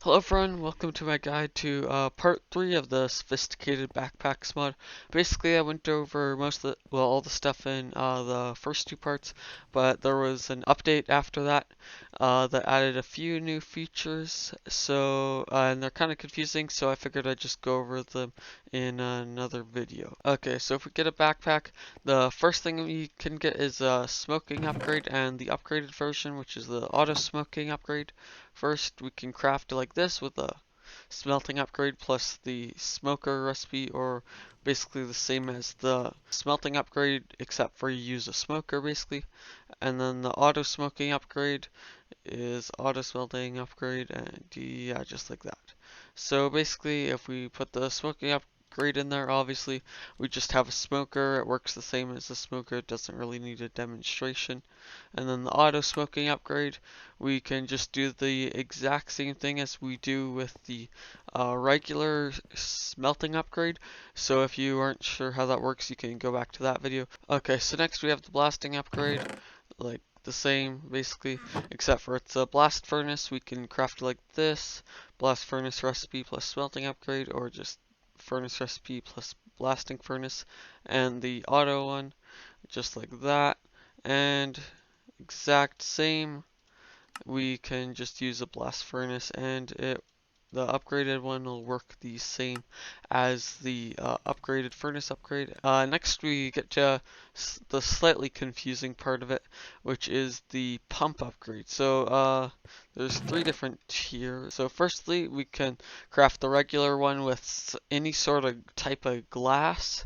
Hello everyone, welcome to my guide to part 3 of the sophisticated backpacks mod. Basically I went over all the stuff in the first two parts, but there was an update after that that added a few new features, and they're kind of confusing, so I figured I'd just go over them in another video. Okay, so if we get a backpack, the first thing we can get is a smoking upgrade and the upgraded version, which is the auto smoking upgrade. First, we can craft it like this with a smelting upgrade plus the smoker recipe, or basically the same as the smelting upgrade, except for you use a smoker basically. And then the auto smoking upgrade is auto smelting upgrade, and yeah, just like that. So basically, if we put the smoking upgrade in there, obviously we just have a smoker. It works the same as the smoker. It doesn't really need a demonstration. And then the auto smoking upgrade, we can just do the exact same thing as we do with the regular smelting upgrade. So if you aren't sure how that works, you can go back to that video. Okay, so next we have the blasting upgrade, like the same basically, except for it's a blast furnace. We can craft it like this: blast furnace recipe plus smelting upgrade, or just furnace recipe plus blasting furnace. And the auto one, just like that. And exact same, we can just use a blast furnace, and the upgraded one will work the same as the upgraded furnace upgrade. Next we get to the slightly confusing part of it, which is the pump upgrade. So there's three different tiers. So firstly, we can craft the regular one with any sort of type of glass,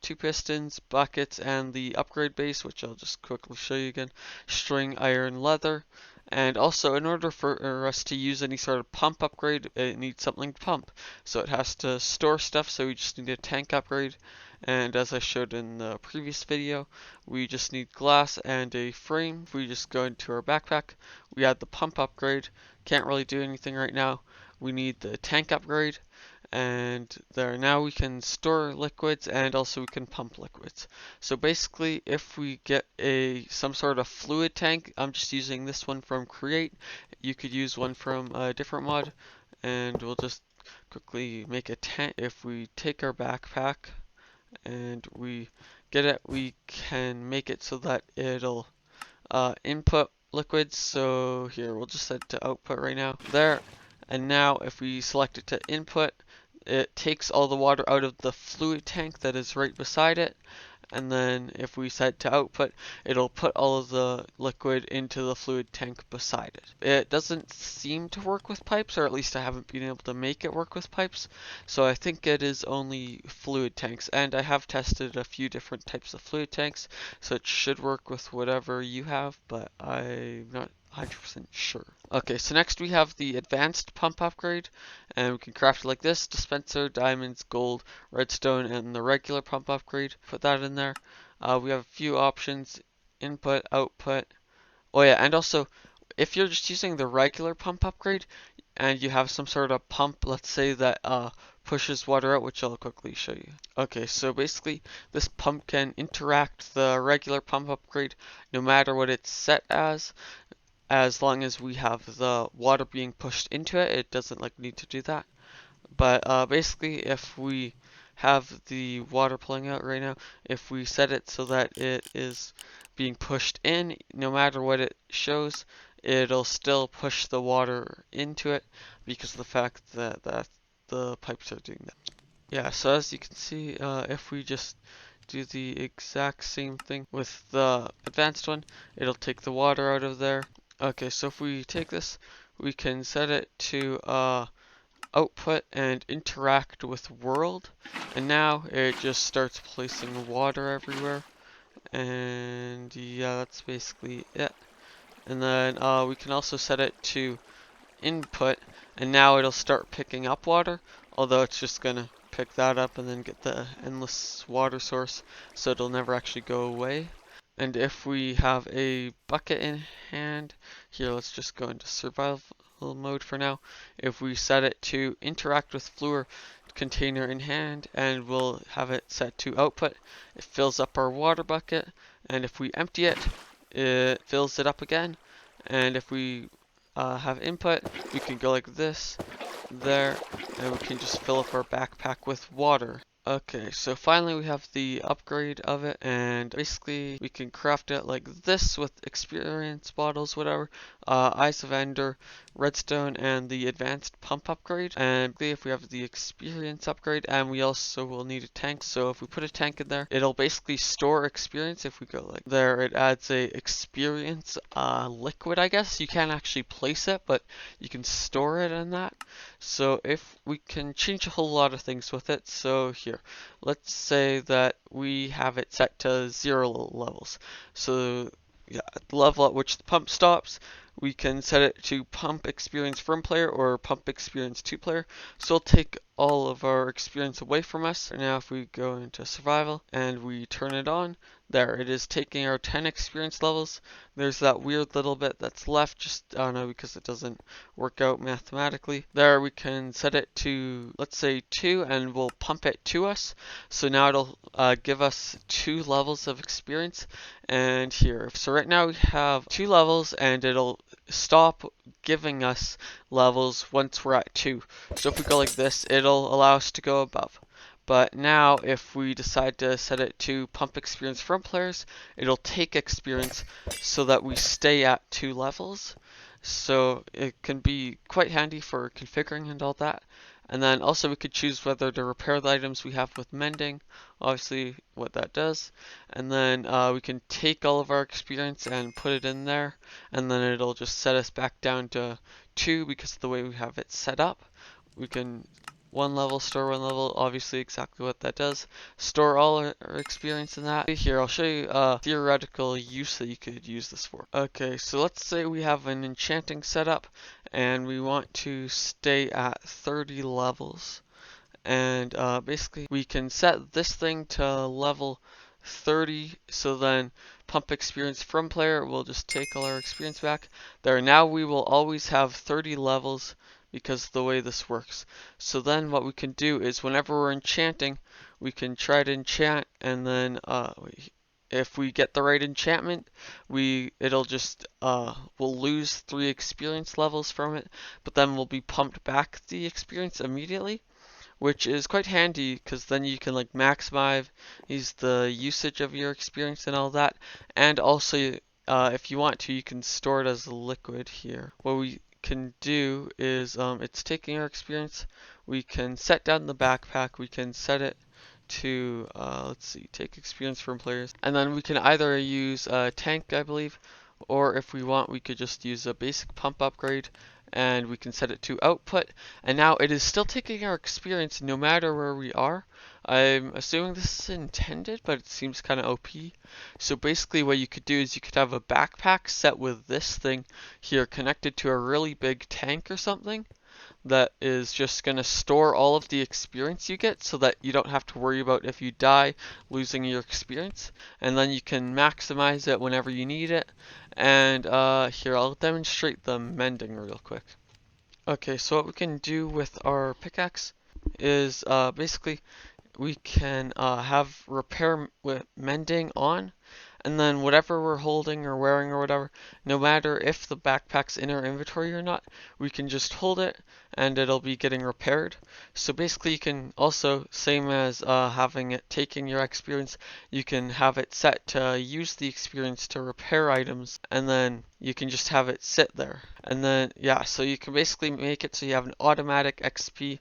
two pistons, buckets, and the upgrade base, which I'll just quickly show you again: string, iron, leather. And also, in order for us to use any sort of pump upgrade, it needs something to pump. So it has to store stuff, so we just need a tank upgrade. And as I showed in the previous video, we just need glass and a frame. If we just go into our backpack, we add the pump upgrade. Can't really do anything right now. We need the tank upgrade, and there now we can store liquids, and also we can pump liquids. So basically, if we get some sort of fluid tank, I'm just using this one from Create. You could use one from a different mod, and we'll just quickly make a tank. If we take our backpack and we get it, we can make it so that it'll input liquids. So here, we'll just set it to output right now. There. And now if we select it to input, it takes all the water out of the fluid tank that is right beside it. And then if we set to output, it'll put all of the liquid into the fluid tank beside it. It doesn't seem to work with pipes, or at least I haven't been able to make it work with pipes. So I think it is only fluid tanks, and I have tested a few different types of fluid tanks, so it should work with whatever you have, but I'm not 100% sure. Okay, so next we have the advanced pump upgrade, and we can craft it like this: dispenser, diamonds, gold, redstone, and the regular pump upgrade. Put that in there. We have a few options: input, output. Oh yeah, and also, if you're just using the regular pump upgrade and you have some sort of pump, let's say that pushes water out, which I'll quickly show you. Okay, so basically this pump can interact the regular pump upgrade no matter what it's set as long as we have the water being pushed into it. It doesn't need to do that. But basically, if we have the water pulling out right now, if we set it so that it is being pushed in, no matter what it shows, it'll still push the water into it because of the fact that the pipes are doing that. Yeah, so as you can see, if we just do the exact same thing with the advanced one, it'll take the water out of there. Okay, so if we take this, we can set it to output and interact with world, and now it just starts placing water everywhere. And yeah, that's basically it. And then we can also set it to input, and now it'll start picking up water, although it's just gonna pick that up and then get the endless water source, so it'll never actually go away. And if we have a bucket in hand, here let's just go into survival mode for now. If we set it to interact with fluor container in hand, and we'll have it set to output, it fills up our water bucket, and if we empty it, it fills it up again. And if we have input, we can go like this, there, and we can just fill up our backpack with water. Okay, so finally we have the upgrade of it, and basically we can craft it like this with experience bottles, whatever, Eyes of Ender, redstone, and the advanced pump upgrade. And if we have the experience upgrade, and we also will need a tank, so if we put a tank in there, it'll basically store experience. If we go like there, it adds a experience liquid, I guess. You can't actually place it, but you can store it in that. So if we can change a whole lot of things with it, so here, let's say that we have it set to 0 levels. So yeah, at the level at which the pump stops, we can set it to pump experience from player or pump experience to player. So it'll take all of our experience away from us. Now if we go into survival and we turn it on, there it is taking our 10 experience levels. There's that weird little bit that's left, just I don't know, because it doesn't work out mathematically. There we can set it to, let's say 2, and we'll pump it to us. So now it'll give us 2 levels of experience. And here, so right now we have 2 levels, and it'll stop giving us levels once we're at 2. So if we go like this, it'll allow us to go above. But now if we decide to set it to pump experience from players, it'll take experience so that we stay at 2 levels. So it can be quite handy for configuring and all that. And then also we could choose whether to repair the items we have with mending, obviously what that does. And then we can take all of our experience and put it in there, and then it'll just set us back down to 2 because of the way we have it set up. We can 1 level, store 1 level, obviously exactly what that does. Store all our experience in that. Here, I'll show you a theoretical use that you could use this for. Okay, so let's say we have an enchanting setup and we want to stay at 30 levels. And basically we can set this thing to level 30, so then pump experience from player will just take all our experience back. There, now we will always have 30 levels because of the way this works. So then what we can do is whenever we're enchanting, we can try to enchant, and then if we get the right enchantment, it'll just we'll lose 3 experience levels from it, but then we'll be pumped back the experience immediately, which is quite handy because then you can like maximize the usage of your experience and all that. And also if you want to, you can store it as a liquid here. What we can do is it's taking our experience, we can set down the backpack, we can set it to let's see, take experience from players, and then we can either use a tank, I believe, or if we want we could just use a basic pump upgrade, and we can set it to output, and now it is still taking our experience no matter where we are. I'm assuming this is intended, but it seems kind of OP. So basically what you could do is you could have a backpack set with this thing here connected to a really big tank or something that is just going to store all of the experience you get so that you don't have to worry about, if you die, losing your experience. And then you can maximize it whenever you need it. And here, I'll demonstrate the mending real quick. Okay, so what we can do with our pickaxe is basically we can have repair with mending on, and then whatever we're holding or wearing or whatever, no matter if the backpack's in our inventory or not, we can just hold it and it'll be getting repaired. So basically you can also, same as having it taking your experience, you can have it set to use the experience to repair items, and then you can just have it sit there. And then yeah, so you can basically make it so you have an automatic XP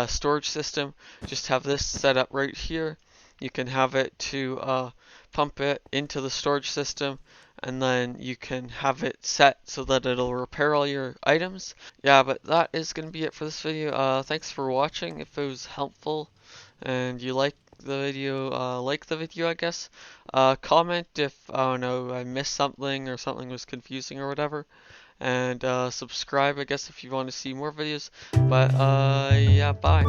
storage system. Just have this set up right here. You can have it to pump it into the storage system, and then you can have it set so that it'll repair all your items. Yeah, but that is going to be it for this video. Thanks for watching. If it was helpful and you like the video, I guess. Comment if, I don't know, I missed something or something was confusing or whatever. And subscribe, I guess, if you want to see more videos. But yeah, bye.